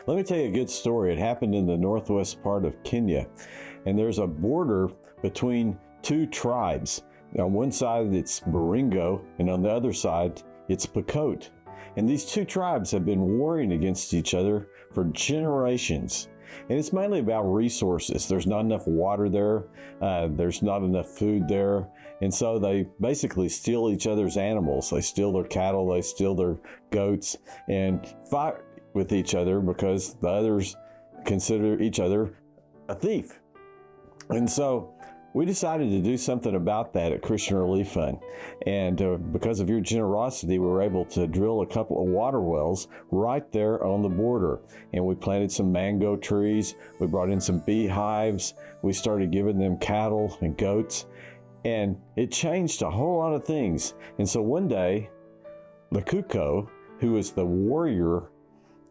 Let me tell you a good story. It happened in the northwest part of Kenya, and there's a border between two tribes. On one side it's Baringo, and on the other side it's Pokot. And these two tribes have been warring against each other for generations. And it's mainly about resources. There's not enough water there. There's not enough food there. And so they basically steal each other's animals. They steal their cattle, they steal their goats, and fight with each other because the others consider each other a thief. And so we decided to do something about that at Christian Relief Fund. And because of your generosity, we were able to drill a couple of water wells right there on the border. And we planted some mango trees. We brought in some beehives. We started giving them cattle and goats. And it changed a whole lot of things. And so one day, Lacuco, who is the warrior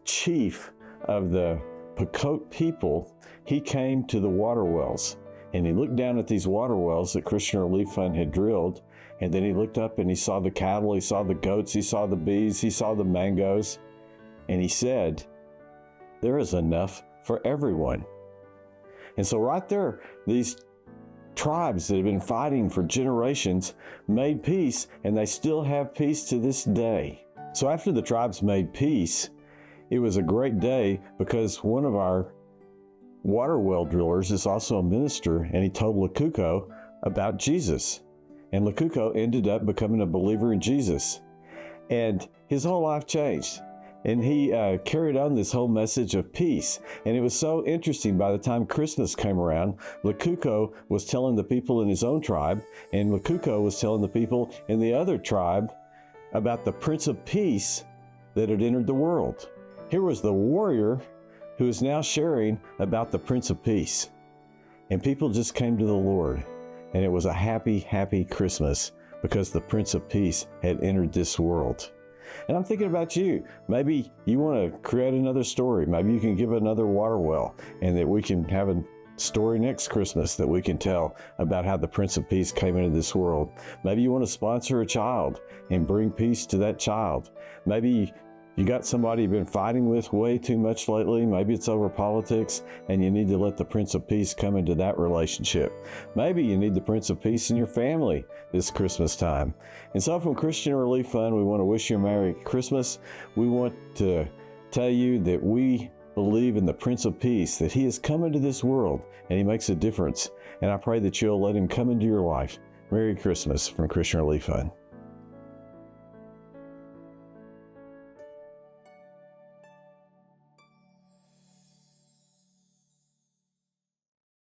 chief of the Pokot people, he came to the water wells. And he looked down at these water wells that Christian Relief Fund had drilled, and then he looked up and he saw the cattle, he saw the goats, he saw the bees, he saw the mangoes, and he said, there is enough for everyone. And so right there, these tribes that have been fighting for generations made peace, and they still have peace to this day. So after the tribes made peace, it was a great day because one of our water well drillers is also a minister, and he told Lacuco about Jesus. And Lacuco ended up becoming a believer in Jesus. And his whole life changed. And he carried on this whole message of peace. And it was so interesting. By the time Christmas came around, Lacuco was telling the people in his own tribe, and Lacuco was telling the people in the other tribe about the Prince of Peace that had entered the world. Here was the warrior who is now sharing about the Prince of Peace. And people just came to the Lord. And it was a happy, happy Christmas because the Prince of Peace had entered this world. And I'm thinking about you. Maybe you want to create another story. Maybe you can give another water well, and that we can have a story next Christmas that we can tell about how the Prince of Peace came into this world. Maybe you want to sponsor a child and bring peace to that child. Maybe you got somebody you've been fighting with way too much lately. Maybe it's over politics, and you need to let the Prince of Peace come into that relationship. Maybe you need the Prince of Peace in your family this Christmas time. And so from Christian Relief Fund, we want to wish you a Merry Christmas. We want to tell you that we believe in the Prince of Peace, that he has come into this world and he makes a difference. And I pray that you'll let him come into your life. Merry Christmas from Christian Relief Fund.